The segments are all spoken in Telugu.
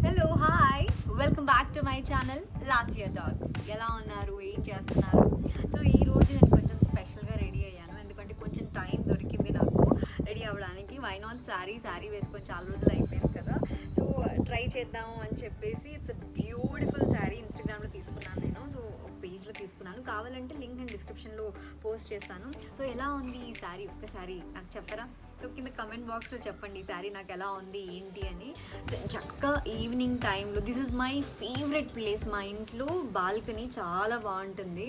Hello hi welcome back to my channel last year talks. ఎలా ఉన్నారు, ఏం చేస్తున్నారు? సో ఈరోజు నేను కొంచెం స్పెషల్గా రెడీ అయ్యాను, ఎందుకంటే కొంచెం టైం దొరికింది నాకు రెడీ అవ్వడానికి. వై నాట్ శారీ వేసుకొని చాలా రోజులు అయిపోయింది కదా, సో ట్రై చేద్దాము అని చెప్పేసి ఇట్స్ అ బ్యూటిఫుల్ శారీ ఇన్స్టాగ్రామ్లో తీసుకున్నాను నేను. సో ఒక పేజ్లో తీసుకున్నాను, కావాలంటే లింక్ నేను డిస్క్రిప్షన్లో పోస్ట్ చేస్తాను. సో ఎలా ఉంది ఈ శారీ, ఒక్కసారి నాకు చెప్పరా? సో కింద కమెంట్ బాక్స్లో చెప్పండి ఈ శారీ నాకు ఎలా ఉంది ఏంటి అని. సో చక్కగా ఈవినింగ్ టైంలో this is my favourite place. మా ఇంట్లో బాల్కనీ చాలా బాగుంటుంది.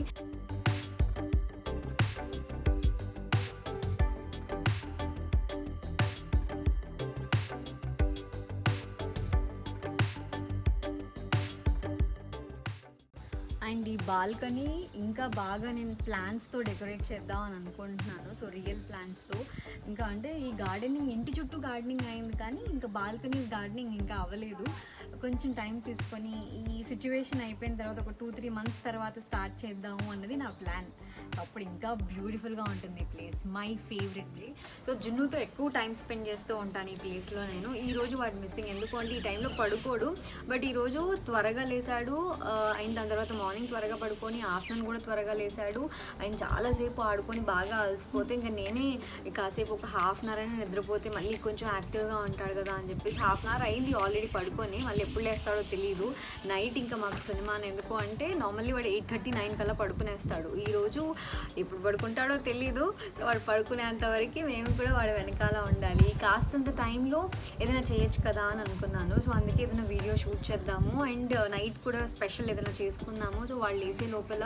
అండ్ ఈ బాల్కనీ ఇంకా బాగా నేను ప్లాంట్స్తో డెకరేట్ చేద్దాం అని అనుకుంటున్నాను. సో రియల్ ప్లాంట్స్తో. ఇంకా అంటే ఈ గార్డెనింగ్ ఇంటి చుట్టూ గార్డెనింగ్ అయింది, కానీ ఇంకా బాల్కనీస్ గార్డెనింగ్ ఇంకా అవ్వలేదు. కొంచెం టైం తీసుకొని ఈ సిచ్యువేషన్ అయిపోయిన తర్వాత ఒక 2-3 మంత్స్ తర్వాత స్టార్ట్ చేద్దాము అన్నది నా ప్లాన్. అప్పుడు ఇంకా బ్యూటిఫుల్గా ఉంటుంది ఈ place, my favourite place. So జున్నుతో ఎక్కువ టైం స్పెండ్ చేస్తూ ఉంటాను ఈ ప్లేస్లో నేను. ఈరోజు వాడు మిస్సింగ్, ఎందుకంటే ఈ టైంలో పడుకోడు, బట్ ఈరోజు త్వరగా లేసాడు. అండ్ దాని తర్వాత మార్నింగ్ త్వరగా పడుకొని ఆఫ్టర్నూన్ కూడా త్వరగా లేసాడు. ఆయన చాలాసేపు ఆడుకొని బాగా అలసిపోతే ఇంకా నేనే కాసేపు ఒక హాఫ్ అన్ అవర్ అయినా నిద్రపోతే మళ్ళీ కొంచెం యాక్టివ్గా ఉంటాడు కదా అని చెప్పేసి హాఫ్ అన్ అవర్ అయింది ఆల్రెడీ పడుకొని. మళ్ళీ ఎప్పుడు లేస్తాడో తెలియదు. నైట్ ఇంకా మాకు సినిమా ఎందుకు అంటే నార్మల్లీ వాడు 8:30-9 కల్లా పడుకునేస్తాడు. ఈరోజు ఎప్పుడు పడుకుంటాడో తెలీదు. సో వాడు పడుకునేంత వరకు మేము కూడా వాడు వెనకాల ఉండాలి. కాస్తంత టైంలో ఏదైనా చేయొచ్చు కదా అని అనుకున్నాను. సో అందుకే ఏదైనా వీడియో షూట్ చేద్దాము, అండ్ నైట్ కూడా స్పెషల్ ఏదైనా చేసుకున్నాము. సో వాళ్ళు వేసే లోపల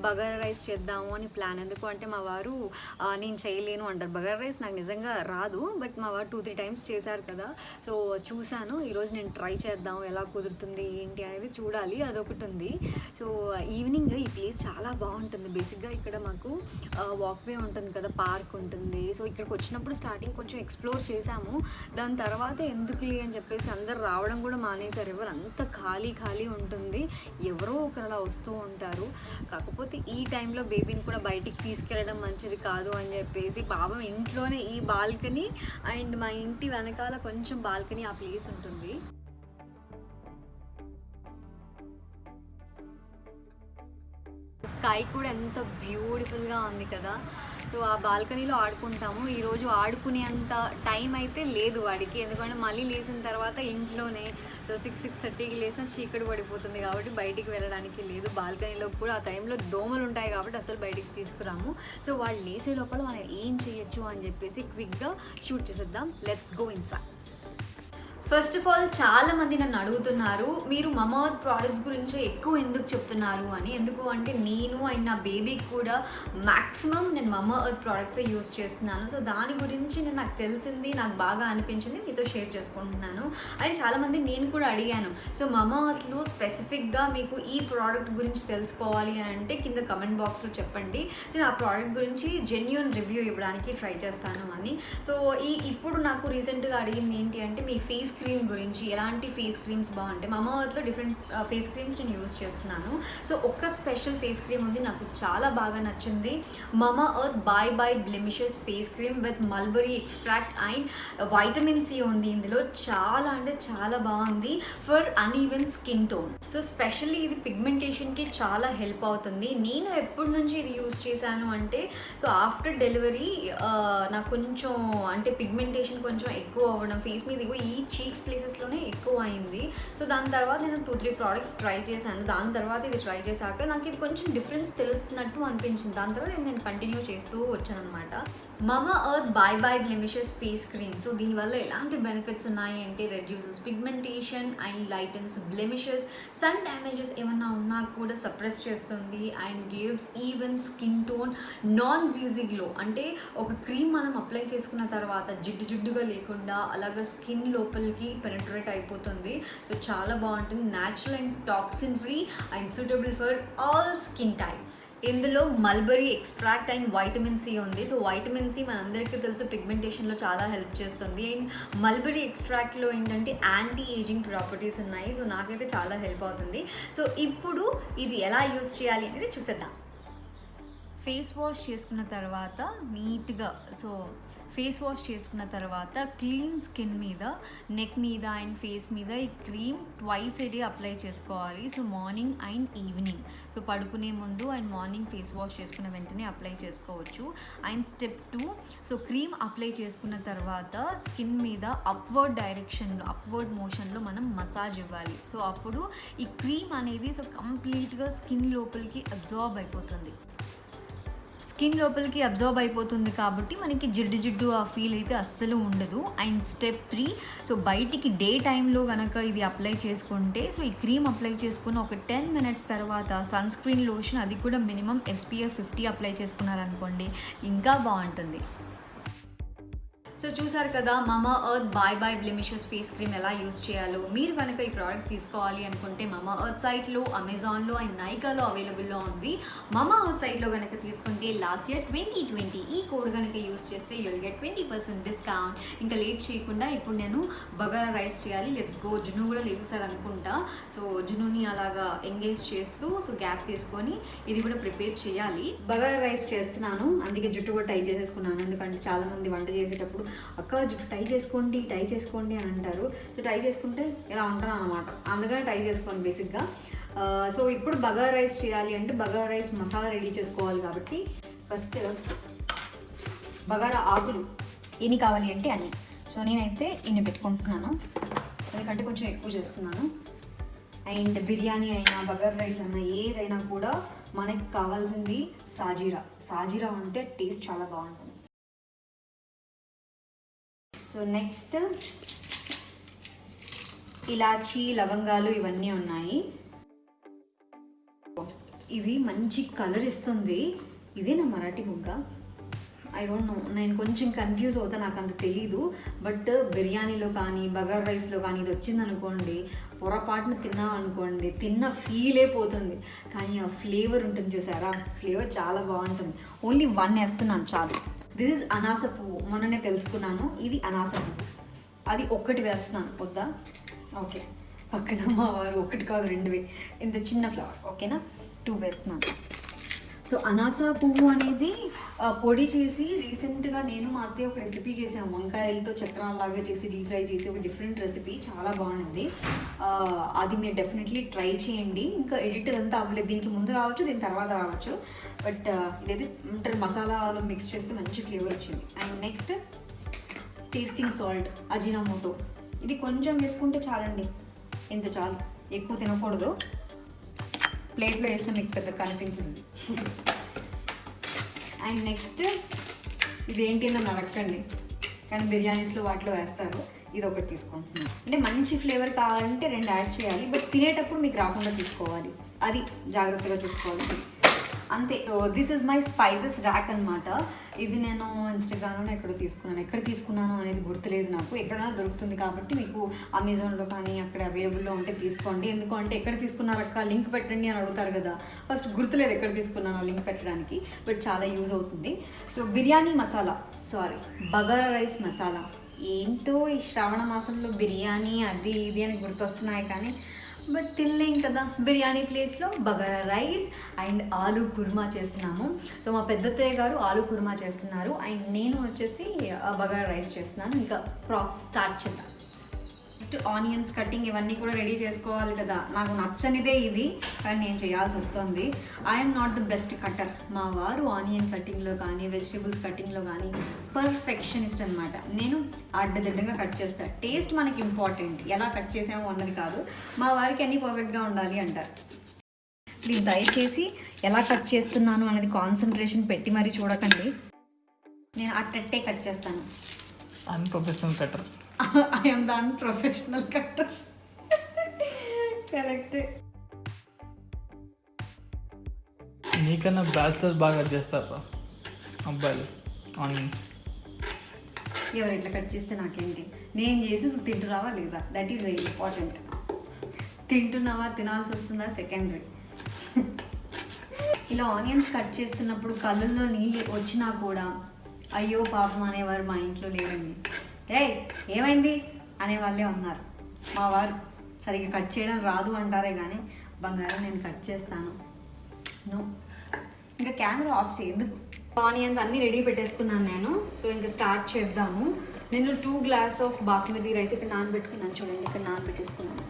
బగారా రైస్ చేద్దాము అని ప్లాన్. ఎందుకు అంటే మా వారు నేను చేయలేను అంటారు. బగారా రైస్ నాకు నిజంగా రాదు, బట్ మా వారు 2-3 టైమ్స్ చేశారు కదా, సో చూశాను. ఈరోజు నేను ట్రై చేద్దాం, ఎలా కుదురుతుంది ఏంటి అనేది చూడాలి, అదొకటి ఉంది. సో ఈవినింగ్ ఈ ప్లేస్ చాలా బాగుంటుంది. బేసిక్గా ఇక్కడ మాకు వాక్వే ఉంటుంది కదా, పార్క్ ఉంటుంది. సో ఇక్కడికి వచ్చినప్పుడు స్టార్టింగ్ కొంచెం ఎక్స్ప్లోర్ చేశాము. దాని తర్వాత ఎందుకులే అని చెప్పేసి అందరు రావడం కూడా మానేశారు. ఎవరు అంత ఖాళీ ఉంటుంది, ఎవరో ఒకరు అలా వస్తూ ఉంటారు. కాకపోతే ఈ టైంలో బేబీని కూడా బయటికి తీసుకెళ్ళడం మంచిది కాదు అని చెప్పేసి పాపం ఇంట్లోనే ఈ బాల్కనీ అండ్ మా ఇంటి వెనకాల కొంచెం బాల్కనీ ఆ ప్లేస్ ఉంటుంది. స్కై కూడా ఎంత బ్యూటిఫుల్గా ఉంది కదా. సో ఆ బాల్కనీలో ఆడుకుంటాము. ఈరోజు ఆడుకునేంత టైం అయితే లేదు వాడికి, ఎందుకంటే మళ్ళీ లేచిన తర్వాత ఇంట్లోనే. సో 6-6:30కి లేచిన చీకటి పడిపోతుంది కాబట్టి బయటికి వెళ్ళడానికి లేదు. బాల్కనీలో కూడా ఆ టైంలో దోమలు ఉంటాయి కాబట్టి అసలు బయటికి తీసుకురాము. సో వాళ్ళు లేసే లోపల మనం ఏం చేయొచ్చు అని చెప్పేసి క్విక్గా షూట్ చేసేద్దాం. Let's go inside. First of all చాలామంది నన్ను అడుగుతున్నారు, మీరు మమావర్త్ ప్రోడక్ట్స్ గురించి ఎక్కువ ఎందుకు చెప్తున్నారు అని. ఎందుకు అంటే నేను అండ్ నా బేబీకి కూడా మ్యాక్సిమం నేను మమావర్త్ ప్రోడక్ట్సే యూస్ చేస్తున్నాను. సో దాని గురించి నాకు తెలిసింది, నాకు బాగా అనిపించింది, మీతో షేర్ చేసుకుంటున్నాను. అండ్ చాలామంది నేను కూడా అడిగాను, సో మమావర్త్లో స్పెసిఫిక్గా మీకు ఈ ప్రోడక్ట్ గురించి తెలుసుకోవాలి అని అంటే కింద కమెంట్ బాక్స్లో చెప్పండి. సో ఆ ప్రోడక్ట్ గురించి జెన్యూన్ రివ్యూ ఇవ్వడానికి ట్రై చేస్తాను అని. సో ఇప్పుడు నాకు రీసెంట్గా అడిగింది ఏంటి అంటే మీ ఫేస్ క్రీమ్ గురించి, ఎలాంటి ఫేస్ క్రీమ్స్ బాగుంటాయి. మమావర్త్లో డిఫరెంట్ ఫేస్ క్రీమ్స్ నేను యూజ్ చేస్తున్నాను. సో ఒక్క స్పెషల్ ఫేస్ క్రీమ్ ఉంది, నాకు చాలా బాగా నచ్చింది. Mamaearth bye blemishes face cream with mulberry extract and vitamin C ఉంది ఇందులో. చాలా అంటే చాలా బాగుంది for uneven skin tone. So specially ఇది పిగ్మెంటేషన్కి చాలా హెల్ప్ అవుతుంది. నేను ఎప్పటి నుంచి ఇది యూజ్ చేశాను అంటే, సో ఆఫ్టర్ డెలివరీ నాకు కొంచెం అంటే పిగ్మెంటేషన్ కొంచెం ఎక్కువ అవ్వడం, ఫేస్ మీద ఈ చీక్స్ ప్లేసెస్లోనే ఎక్కువ అయింది. సో దాని తర్వాత నేను 2-3 ప్రోడక్ట్స్ ట్రై చేశాను. దాని తర్వాత ఇది ట్రై చేశాక నాకు ఇది కొంచెం డిఫరెన్స్ తెలుస్తున్నట్టు అనిపించింది. దాని తర్వాత నేను కంటిన్యూ చేస్తూ వచ్చాను అనమాట. Mamaearth bye blemishes face cream. So దీనివల్ల ఎలాంటి బెనిఫిట్స్ ఉన్నాయి అంటే, reduces pigmentation and lightens blemishes, sun damages ఏమన్నా ఉన్నా కూడా సప్రెస్ చేస్తుంది and gives even skin tone, non greasy glow. అంటే ఒక క్రీమ్ మనం అప్లై చేసుకున్న తర్వాత జిడ్డుగా లేకుండా అలాగా స్కిన్ లోపలికి పెనట్రేట్ అయిపోతుంది. సో చాలా బాగుంటుంది, natural and toxin free and suitable for all skin types. ఇందులో mulberry extract and vitamin C ఉంది. సో వైటమిన్ సి మనందరికీ తెలుసు పిగ్మెంటేషన్లో చాలా హెల్ప్ చేస్తుంది. అండ్ మల్బరీ ఎక్స్ట్రాక్ట్లో ఏంటంటే యాంటీ ఏజింగ్ ప్రాపర్టీస్ ఉన్నాయి. సో నాకైతే చాలా హెల్ప్ అవుతుంది. సో ఇప్పుడు ఇది ఎలా యూస్ చేయాలి అనేది చూసేద్దాం. ఫేస్ వాష్ చేసుకున్న తర్వాత నీట్గా సో ఫేస్ వాష్ చేసుకున్న తర్వాత క్లీన్ స్కిన్ మీద, నెక్ మీద అండ్ ఫేస్ మీద ఈ cream twice a day apply చేసుకోవాలి. So morning and evening. So పడుకునే ముందు అండ్ మార్నింగ్ ఫేస్ వాష్ చేసుకున్న వెంటనే అప్లై చేసుకోవచ్చు. And step 2, so cream apply చేసుకున్న తర్వాత స్కిన్ మీద అప్వర్డ్ మోషన్లో మనం మసాజ్ ఇవ్వాలి. సో అప్పుడు ఈ క్రీమ్ అనేది సో కంప్లీట్గా స్కిన్ లోపలికి అబ్జార్బ్ అయిపోతుంది కాబట్టి మనకి జిడ్డు ఆ ఫీల్ అయితే అస్సలు ఉండదు. అండ్ స్టెప్ 3, సో బయటికి డే టైంలో కనుక ఇది అప్లై చేసుకుంటే, సో ఈ క్రీమ్ అప్లై చేసుకుని ఒక 10 minutes తర్వాత సన్ స్క్రీన్ లోషన్, అది కూడా మినిమం SPF 50 అప్లై చేసుకున్నారనుకోండి ఇంకా బాగుంటుంది. సో చూసారు కదా మమా ఎర్త్ బై బ్లెమిషియస్ ఫేస్ క్రీమ్ ఎలా యూస్ చేయాలో. మీరు కనుక ఈ ప్రోడక్ట్ తీసుకోవాలి అనుకుంటే మమా ఎర్త్ సైట్లో, అమెజాన్లో అండ్ నైకాలో అవైలబుల్లో ఉంది. మమా ఎర్త్ సైట్లో కనుక తీసుకుంటే లాస్ట్ ఇయర్ 2020 ఈ కోడ్ కనుక యూస్ చేస్తే యుల్ గెట్ 20% డిస్కౌంట్. ఇంకా లేట్ చేయకుండా ఇప్పుడు నేను బగారా రైస్ చేయాలి. Let's go. జున్ను కూడా లేసేసాడు అనుకుంటా. సో జున్నుని అలాగా ఎంగేజ్ చేస్తూ సో గ్యాప్ తీసుకొని ఇది కూడా ప్రిపేర్ చేయాలి. బగారా రైస్ చేస్తున్నాను, అందుకే జుట్టు కూడా టై చేసేసుకున్నాను. ఎందుకంటే చాలామంది వంట చేసేటప్పుడు అక్క జుట్టు టై చేసుకోండి అని అంటారు. సో టై చేసుకుంటే ఇలా ఉంటాను అనమాట, అందుకని టై చేసుకోండి బేసిక్గా. సో ఇప్పుడు బగారా రైస్ చేయాలి అంటే బగారా రైస్ మసాలా రెడీ చేసుకోవాలి. కాబట్టి ఫస్ట్ బగారా ఆకులు ఎన్ని కావాలి అంటే అన్ని. సో నేనైతే ఇన్ని పెట్టుకుంటున్నాను, ఎందుకంటే కొంచెం ఎక్కువ చేస్తున్నాను. అండ్ బిర్యానీ అయినా బగారా రైస్ అయినా ఏదైనా కూడా మనకి కావాల్సింది సాజీరా అంటే టేస్ట్ చాలా బాగుంటుంది. సో నెక్స్ట్ ఇలాచీ, లవంగాలు ఇవన్నీ ఉన్నాయి. ఇది మంచి కలర్ ఇస్తుంది. ఇదే నా మరాఠీ బుగ్గ, ఐ డోంట్ నో, నేను కొంచెం కన్ఫ్యూజ్ అవుతా, నాకు అంత తెలీదు. బట్ బిర్యానీలో కానీ బగారా రైస్లో కానీ ఇది వచ్చిందనుకోండి, పొరపాటున తిన్నామనుకోండి తిన్న ఫీలే పోతుంది. కానీ ఆ ఫ్లేవర్ ఉంటుంది చూసారా, ఫ్లేవర్ చాలా బాగుంటుంది. ఓన్లీ 1 వేస్తున్నాను చాలు. దిస్ ఇస్ అనాస పువ్వు, మొన్ననే తెలుసుకున్నాను ఇది అనాస పువ్వు. అది 1 వేస్తున్నాను, వద్దా? ఓకే. పక్కన మా వారు 1 కాదు 2 ఇంత చిన్న ఫ్లవర్, ఓకేనా? 2 వేస్తున్నాను. సో అనాస పువ్వు అనేది పొడి చేసి రీసెంట్గా నేను మా అత్తయ్య ఒక రెసిపీ చేసాము. వంకాయలతో చక్రాల్లాగా చేసి డీప్ ఫ్రై చేసి ఒక డిఫరెంట్ రెసిపీ, చాలా బాగుంది. అది మీరు డెఫినెట్లీ ట్రై చేయండి. ఇంకా ఎడిటర్ అంతా అవ్వలేదు, దీనికి ముందు రావచ్చు, దీని తర్వాత రావచ్చు. బట్ ఇదైతే మసాలాలో మిక్స్ చేస్తే మంచి ఫ్లేవర్ వచ్చింది. And next tasting salt, Ajinomoto. ఇది కొంచెం వేసుకుంటే చాలండి, ఇంత చాలు, ఎక్కువ తినకూడదు. ప్లేట్లో వేసిన మీకు పెద్ద కనిపించింది. అండ్ నెక్స్ట్ ఇదేంటి అని అడగండి, కానీ బిర్యానీస్లో వాటిలో వేస్తారు. ఇది ఒకటి తీసుకుంటున్నాను. అంటే మంచి ఫ్లేవర్ కావాలంటే 2 యాడ్ చేయాలి, బట్ తినేటప్పుడు మీకు రాకుండా తీసుకోవాలి, అది జాగ్రత్తగా చూసుకోవాలి అంతే. So this is my spices rack అనమాట. ఇది నేను ఇన్స్టాగ్రామ్లో ఎక్కడ తీసుకున్నాను అనేది గుర్తులేదు నాకు. ఎక్కడైనా దొరుకుతుంది కాబట్టి మీకు అమెజాన్లో కానీ అక్కడ అవైలబుల్లో ఉంటే తీసుకోండి. ఎందుకంటే ఎక్కడ తీసుకున్నారక్క లింక్ పెట్టండి అని అడుగుతారు కదా, ఫస్ట్ గుర్తులేదు ఎక్కడ తీసుకున్నానో లింక్ పెట్టడానికి, బట్ చాలా యూజ్ అవుతుంది. So biryani masala, bagara rice masala. ఏంటో ఈ శ్రావణ మాసంలో బిర్యానీ అది ఇది అని గుర్తొస్తున్నాయి, కానీ బట్ తినలేం కదా. బిర్యానీ ప్లేస్లో బగారా రైస్ అండ్ ఆలూ కుర్మా చేస్తున్నాము. సో మా పెద్దత్తయ్య గారు ఆలూ కుర్మా చేస్తున్నారు అండ్ నేను వచ్చేసి బగారా రైస్ చేస్తున్నాను. ఇంకా ప్రాసెస్ స్టార్ట్ చేద్దాం. నెక్స్ట్ ఆనియన్స్ కటింగ్ ఇవన్నీ కూడా రెడీ చేసుకోవాలి కదా. నాకు నచ్చనిదే ఇది, కానీ నేను చేయాల్సి వస్తుంది. I'm not the best cutter. మా వారు ఆనియన్ కటింగ్లో కానీ వెజిటేబుల్స్ కటింగ్లో కానీ పర్ఫెక్షనిస్ట్ అనమాట. నేను అడ్డదిడ్డంగా కట్ చేస్తాను. టేస్ట్ మనకి ఇంపార్టెంట్, ఎలా కట్ చేసామో అన్నది కాదు. మా వారికి అన్నీ పర్ఫెక్ట్గా ఉండాలి అంటారు. ప్లీజ్ దయచేసి ఎలా కట్ చేస్తున్నాను అనేది కాన్సన్ట్రేషన్ పెట్టి మరీ చూడకండి. నేను అట్టట్టే కట్ చేస్తాను. Unprofessional cutter. I am the unprofessional cutter. Correct. నీకన్నా బ్యాచిలర్స్ బాగా కట్ చేస్తారా అబ్బాయిలు ఆనియన్స్? ఎవరు ఎట్లా కట్ చేస్తే నాకేంటి, నేను చేసి నువ్వు తింటున్నావా లేదా, దట్ ఈస్ వెరీ ఇంపార్టెంట్. తింటున్నావా తినాల్సి వస్తుందా సెకండరీ. ఇలా ఆనియన్స్ కట్ చేస్తున్నప్పుడు కళ్ళల్లో నీళ్ళు వచ్చినా కూడా అయ్యో పాపం అనేవారు మా ఇంట్లో లేదండి. ఏమైంది అనేవాళ్ళే ఉన్నారు. మా వారు సరిగ్గా కట్ చేయడం రాదు అంటారే కానీ బంగారం నేను కట్ చేస్తాను. నో, ఇంకా కెమెరా ఆఫ్ చేయదు. ఆనియన్స్ అన్నీ రెడీ పెట్టేసుకున్నాను నేను. సో ఇంకా స్టార్ట్ చేద్దాము. నేను 2 గ్లాస్ ఆఫ్ బాస్మతి రైస్ ఇక్కడ నానబెట్టుకున్నాను. చూడండి, ఇక్కడ నానబెట్టేసుకున్నాను.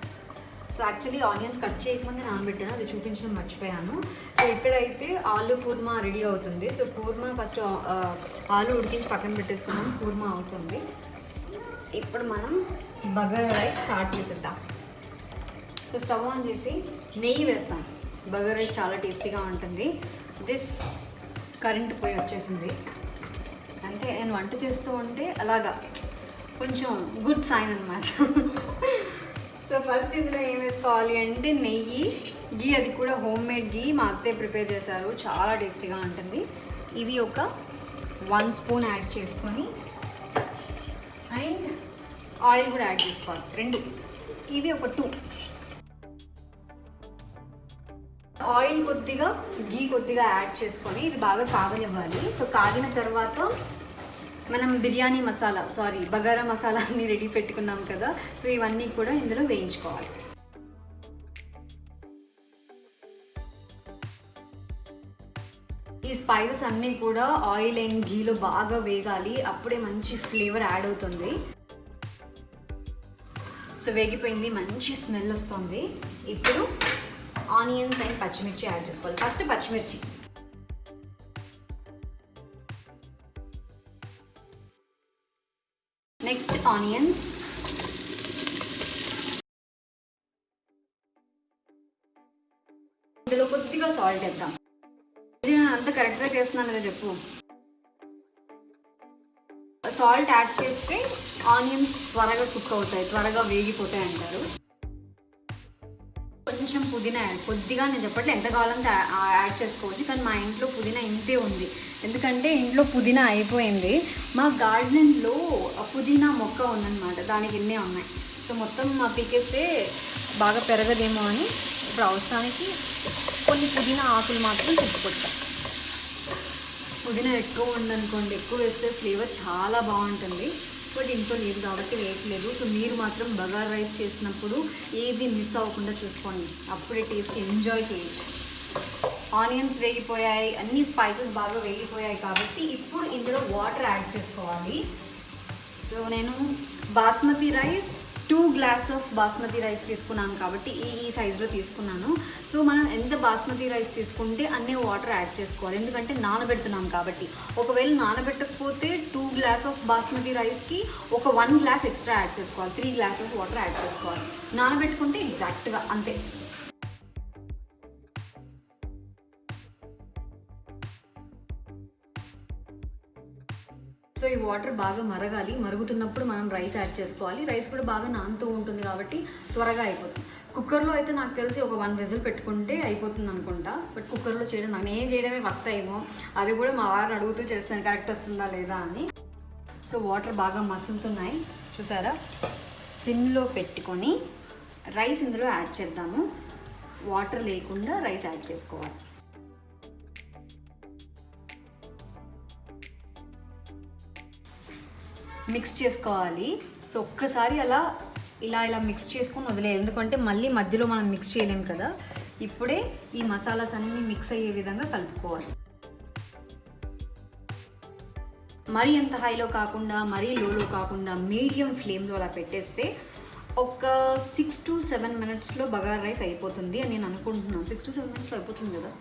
సో యాక్చువల్లీ ఆనియన్స్ కట్ చేయకముందే నానబెట్టాను, అది చూపించడం మర్చిపోయాను. సో ఇక్కడైతే ఆలు కుర్మా రెడీ అవుతుంది. సో కుర్మా ఫస్ట్ ఆలు ఉడికించి పక్కన పెట్టేసుకున్నాం, కుర్మా అవుతుంది. ఇప్పుడు మనం బగారా రైస్ స్టార్ట్ చేసేద్దాం. సో స్టవ్ ఆన్ చేసి నెయ్యి వేస్తాం. బగారా రైస్ చాలా టేస్టీగా ఉంటుంది. దిస్ కరెంట్ పోయి వచ్చేసింది. అంటే నేను వంట చేస్తూ ఉంటే అలాగా కొంచెం గుడ్ సైన్ అనమాట. సో ఫస్ట్ ఇందులో ఏం వేసుకోవాలి అంటే నెయ్యి, గీ, అది కూడా హోమ్ మేడ్ గీ, మా అత్తయ్య ప్రిపేర్ చేశారు, చాలా టేస్టీగా ఉంటుంది. ఇది ఒక 1 స్పూన్ యాడ్ చేసుకొని అండ్ ఆయిల్ కూడా యాడ్ చేసుకోవాలి, 2. ఇవి ఒక 2. ఆయిల్ కొద్దిగా, గీ కొద్దిగా యాడ్ చేసుకొని ఇది బాగా కాగనివ్వాలి. సో కాగిన తర్వాత మనం బిర్యానీ మసాలా, బగారా మసాలా అన్నీ రెడీ పెట్టుకున్నాం కదా, సో ఇవన్నీ కూడా ఇందులో వేయించుకోవాలి. ఈ స్పైసెస్ అన్నీ కూడా ఆయిల్ అండ్ గీలో బాగా వేగాలి, అప్పుడే మంచి ఫ్లేవర్ యాడ్ అవుతుంది. సో వేగిపోయింది, మంచి స్మెల్ వస్తుంది. ఇప్పుడు ఆనియన్స్ అండ్ పచ్చిమిర్చి యాడ్ చేసుకోవాలి. ఫస్ట్ పచ్చిమిర్చి, నెక్స్ట్ ఆనియన్స్, ఇందులో కొద్దిగా సాల్ట్ వేద్దాం. నేను అంత కరెక్ట్గా చేస్తున్నాను కదా చెప్పు. సాల్ట్ యాడ్ చేస్తే ఆనియన్స్ త్వరగా కుక్ అవుతాయి, త్వరగా వేగిపోతాయి అంటారు. కొంచెం పుదీనా యాడ్, కొద్దిగా, నేను చెప్పట్లేదు ఎంత కావాలంటే యాడ్ చేసుకోవచ్చు, కానీ మా ఇంట్లో పుదీనా ఇంతే ఉంది. ఎందుకంటే ఇంట్లో పుదీనా అయిపోయింది. మా గార్డెన్లో పుదీనా మొక్క ఉందన్నమాట, దానికి ఇన్నే ఉన్నాయి. సో మొత్తం పీకేస్తే బాగా పెరగదేమో అని ఇప్పుడు అవసరానికి కొన్ని పుదీనా ఆకులు మాత్రం తెచ్చుకొచ్చాం. పుదీనా ఎక్కువ ఉందనుకోండి, ఎక్కువ వేస్తే ఫ్లేవర్ చాలా బాగుంటుంది. బట్ ఇంట్లో లేదు కాబట్టి వేయట్లేదు. సో మీరు మాత్రం బగారా రైస్ చేసినప్పుడు ఏది మిస్ అవ్వకుండా చూసుకోండి, అప్పుడే టేస్ట్ ఎంజాయ్ చేయొచ్చు. ఆనియన్స్ వేగిపోయాయి, అన్ని స్పైసెస్ బాగా వేగిపోయాయి కాబట్టి ఇప్పుడు ఇందులో వాటర్ యాడ్ చేసుకోవాలి. సో నేను basmati rice 2 glass of basmati rice తీసుకున్నాను కాబట్టి ఈ సైజులో తీసుకున్నాను. సో మనం ఎంత బాస్మతి రైస్ తీసుకుంటే అన్నీ వాటర్ యాడ్ చేసుకోవాలి, ఎందుకంటే నానబెడుతున్నాం కాబట్టి. ఒకవేళ నానబెట్టకపోతే 2 గ్లాస్ ఆఫ్ బాస్మతి రైస్కి ఒక 1 గ్లాస్ ఎక్స్ట్రా యాడ్ చేసుకోవాలి, 3 గ్లాసెస్ వాటర్ యాడ్ చేసుకోవాలి. నానబెట్టుకుంటే ఎగ్జాక్ట్గా అంతే. సో ఈ వాటర్ బాగా మరగాలి, మరుగుతున్నప్పుడు మనం రైస్ యాడ్ చేసుకోవాలి. రైస్ కూడా బాగా నానుతూ ఉంటుంది కాబట్టి త్వరగా అయిపోతుంది. కుక్కర్లో అయితే నాకు తెలిసి ఒక 1 విజిల్ పెట్టుకుంటే అయిపోతుంది అనుకుంటా. బట్ కుక్కర్లో చేయడం, నేను చేయడమే ఫస్ట్ టైము, అది కూడా మా వారిని అడుగుతూ చేస్తాను కరెక్ట్ వస్తుందా లేదా అని. సో వాటర్ బాగా మసులుతున్నాయి చూసారా. సిమ్లో పెట్టుకొని రైస్ ఇందులో యాడ్ చేద్దాము. వాటర్ లేకుండా రైస్ యాడ్ చేసుకోవాలి. మిక్స్ చేసుకోవాలి. సో ఒక్కసారి ఇలా మిక్స్ చేసుకొని వదిలేదు, ఎందుకంటే మళ్ళీ మధ్యలో మనం మిక్స్ చేయలేము కదా. ఇప్పుడే ఈ మసాలాస్ అన్నీ మిక్స్ అయ్యే విధంగా కలుపుకోవాలి. మరీ ఎంత హైలో కాకుండా మరీ లోలో కాకుండా మీడియం ఫ్లేమ్లో అలా పెట్టేస్తే ఒక 6 to 7 మినిట్స్లో బగారా రైస్ అయిపోతుంది అని నేను అనుకుంటున్నాను. 6 to 7 మినిట్స్లో అయిపోతుంది కదా,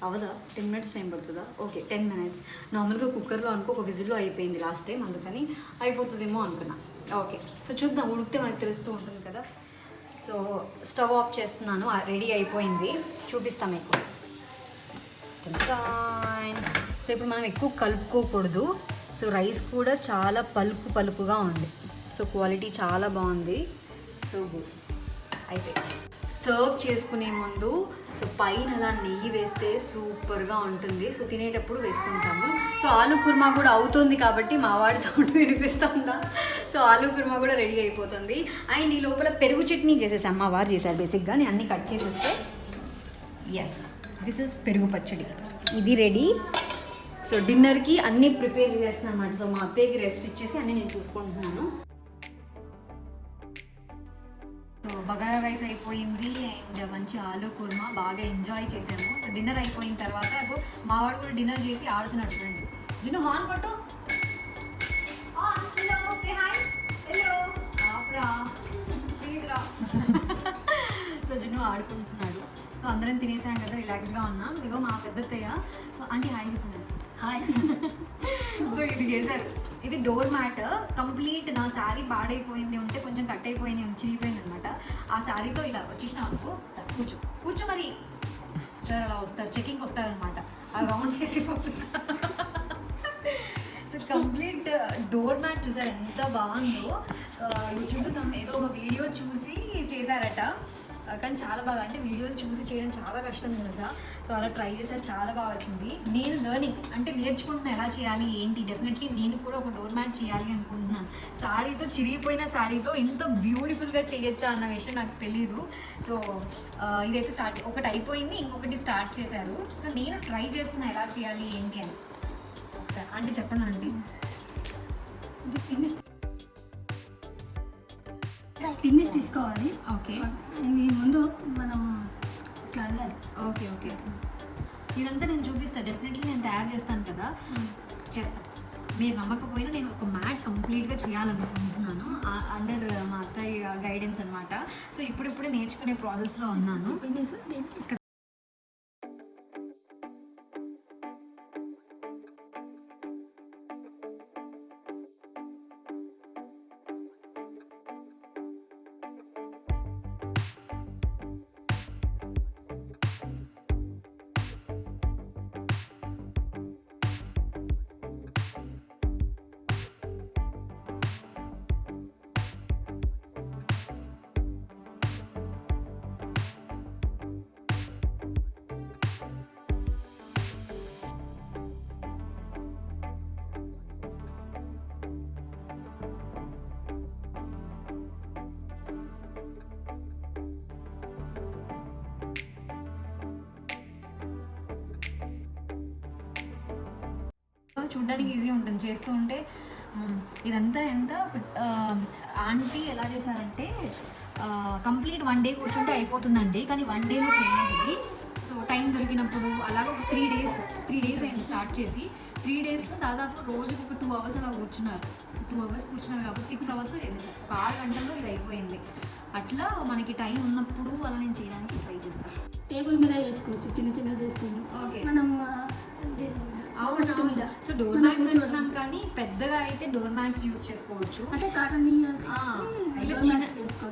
అవదా? 10 మినిట్స్ టైం పడుతుందా? Okay, 10 minutes. నార్మల్గా కుక్కర్లో అనుకో ఒక విజిల్లో అయిపోయింది లాస్ట్ టైం, అందుకని అయిపోతుందేమో అనుకున్నా. ఓకే, సో చూద్దాం, ఉడికితే మనకు తెలుస్తూ ఉంటుంది కదా. సో స్టవ్ ఆఫ్ చేస్తున్నాను, రెడీ అయిపోయింది, చూపిస్తాం మీకు. సో ఇప్పుడు మనం ఎక్కువ కలుపుకోకూడదు. సో రైస్ కూడా చాలా పలుకుగా ఉంది. సో క్వాలిటీ చాలా బాగుంది. So good. అయిపోయింది. సర్వ్ చేసుకునే ముందు సో పైన అలా నెయ్యి వేస్తే సూపర్గా ఉంటుంది. సో తినేటప్పుడు వేసుకుంటాము. సో ఆలు కుర్మా కూడా అవుతుంది కాబట్టి మా వాడి సౌండ్ వినిపిస్తుందా. సో ఆలు కుర్మా కూడా రెడీ అయిపోతుంది. అండ్ ఈ లోపల పెరుగు చట్నీ చేసేసాం, మా వారు చేశారు బేసిక్గా. నేను అన్నీ కట్ చేసేస్తే ఎస్, దిస్ ఇస్ పెరుగు పచ్చడి, ఇది రెడీ. సో డిన్నర్కి అన్నీ ప్రిపేర్ చేస్తున్నాను అన్నమాట. సో మా అత్తయ్యకి రెస్ట్ ఇచ్చేసి అన్నీ నేను చూసుకుంటున్నాను. సో బగారా రైస్ అయిపోయింది అండ్ మంచి ఆలూ కుర్మా బాగా ఎంజాయ్ చేసాము. సో డిన్నర్ అయిపోయిన తర్వాత మావాడు కూడా డిన్నర్ చేసి ఆడుతున్నాడు చూడండి. జిన్ను హార్న్ కొట్టు. సో జిన్ను ఆడుకుంటున్నాడు. సో అందరం తినేసాం కదా, రిలాక్స్గా ఉన్నాం. ఇగో మా పెద్దత్తయ్య. సో ఆంటీ హాయ్ చెప్పండి. హాయ్. సో ఇది చేశారు. ఇది డోర్ మ్యాట్ కంప్లీట్. నా శారీ పాడైపోయింది, ఉంటే కొంచెం కట్ అయిపోయింది, చిరిగిపోయింది అనమాట. ఆ శారీతో ఇలా వచ్చేసిన అనుకో, కూర్చో మరి సార్ అలా వస్తారు, చెకింగ్ వస్తారనమాట. ఆ రౌండ్స్ వేసిపోతుంది. సో కంప్లీట్ డోర్ మ్యాట్ చూసారు ఎంత బాగుందో. యూట్యూబ్లో ఏదో ఒక వీడియో చూసి చేశారట, కానీ చాలా బాగా, అంటే వీడియోలు చూసి చేయడం చాలా కష్టం తెలుసా. సో అలా ట్రై చేశారు, చాలా బాగా వచ్చింది. నేను లెర్నింగ్ అంటే నేర్చుకుంటున్నా ఎలా చేయాలి ఏంటి. డెఫినెట్లీ నేను కూడా ఒక డోర్ మ్యాట్ చేయాలి అనుకుంటున్నాను. శారీతో, చిరిగిపోయిన శారీతో ఇంత బ్యూటిఫుల్గా చేయొచ్చా అన్న విషయం నాకు తెలీదు. సో ఇదైతే ఒకటి అయిపోయింది, ఇంకొకటి స్టార్ట్ చేశారు. సో నేను ట్రై చేస్తున్నా ఎలా చేయాలి ఏంటి అని. ఒకసారి అంటే చెప్పండి ఆంటీ. పిన్నిస్ తీసుకోవాలి. ఓకే, ఇది ముందు మనం ఇట్లా అల్లాలి. Okay okay. ఇదంతా నేను చూపిస్తాను, డెఫినెట్లీ నేను తయారు చేస్తాను కదా, చేస్తాను. మీరు నమ్మకపోయినా నేను ఒక మ్యాట్ కంప్లీట్గా చేయాలనుకుంటున్నాను అండర్ మా అత్తయ్య గైడెన్స్ అనమాట. సో ఇప్పుడిప్పుడే నేర్చుకునే ప్రాసెస్లో ఉన్నాను. పిన్నిస్ దీనికి చూడ్డానికి ఈజీ ఉంటుంది, చేస్తూ ఉంటే. ఇదంతా ఎంత ఆంటీ ఎలా చేశారంటే కంప్లీట్ 1 day కూర్చుంటే అయిపోతుందండి, కానీ 1 dayలో చేయలేదు. సో టైం దొరికినప్పుడు అలాగ ఒక 3 days అయింది స్టార్ట్ చేసి. 3 daysలో దాదాపు రోజుకు ఒక 2 hours అలా కూర్చున్నారు. 2 hours కూర్చున్నారు కాబట్టి 6 hours చేసేసారు. ఒక 6 గంటల్లో ఇది అయిపోయింది. అట్లా మనకి టైం ఉన్నప్పుడు అలా నేను చేయడానికి ట్రై చేస్తాను. టేబుల్ మీద వేసుకోవచ్చు, చిన్న చిన్నగా చేసుకుంటాం. ఓకే, మనం మీద. సో డోర్ మ్యాట్స్ అంటున్నాం, కానీ పెద్దగా అయితే డోర్ మ్యాట్స్ యూస్ చేసుకోవచ్చు. అంటే కాటన్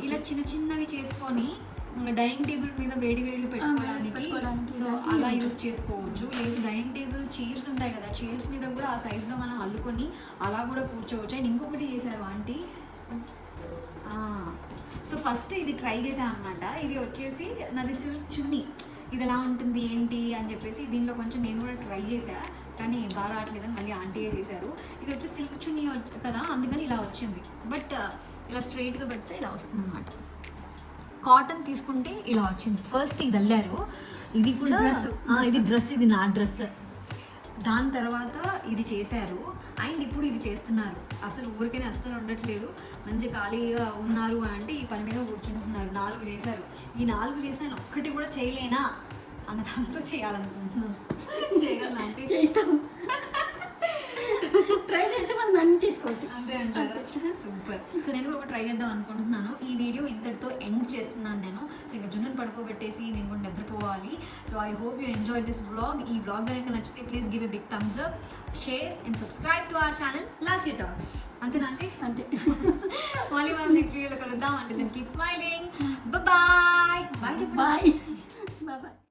ఇలా చిన్న చిన్నవి చేసుకొని డైనింగ్ టేబుల్ మీద వేడి పెట్టుకోవడానికి. సో అలా యూస్ చేసుకోవచ్చు. లేదు డైనింగ్ టేబుల్ చైర్స్ ఉంటాయి కదా, చైర్స్ మీద కూడా ఆ సైజులో మనం అల్లుకొని అలా కూడా కూర్చోవచ్చు. అండ్ ఇంకొకటి చేశారు ఆంటీ. సో ఫస్ట్ ఇది ట్రై చేశాను అనమాట. ఇది వచ్చేసి నాది సిల్క్ చున్నీ. ఇది ఎలా ఉంటుంది ఏంటి అని చెప్పేసి దీనిలో కొంచెం నేను కూడా ట్రై చేశా, కానీ బాగా రావట్లేదని మళ్ళీ ఆంటీయే చేశారు. ఇది వచ్చి సిల్క్ చున్నీ కదా, అందుకని ఇలా వచ్చింది. బట్ ఇలా స్ట్రైట్గా పెడితే ఇలా వస్తుంది అనమాట. కాటన్ తీసుకుంటే ఇలా వచ్చింది. ఫస్ట్ ఇది అల్లారు, ఇది కూడా ఇది డ్రెస్, ఇది నా డ్రెస్. దాని తర్వాత ఇది చేశారు అండ్ ఇప్పుడు ఇది చేస్తున్నారు. అసలు ఊరికనే అస్సలు ఉండట్లేదు, మంచి ఖాళీగా ఉన్నారు అంటే ఈ పని మీద కూర్చుంటున్నారు. 4 చేశారు. ఈ 4 చేసిన నేను ఒక్కటి కూడా చేయలేనా అన్న దాంతో చేయాలనుకుంటున్నాను. చేయగలను అంటే చేస్తాము, ట్రై చేస్తే మనం అన్ని తీసుకోవచ్చు. అంతే అంటారు. సూపర్. సో నేను కూడా ట్రై చేద్దాం అనుకుంటున్నాను. ఈ వీడియో ఇంతటితో ఎండ్ చేస్తున్నాను నేను. సో ఇంకా జున్నుని పడుకోబెట్టేసి నేను కూడా నిద్రపోవాలి. So I hope you enjoy this vlog. ఈ వ్లాగ్ కనుక నచ్చితే please give a big thumbs up, share and subscribe to our channel last year talks. అంతేనా అంటే అంతే. మళ్ళీ మనం నెక్స్ట్ వీడియోలో కలుద్దాం. అంటే then keep smiling. Bye bye. Bye bye.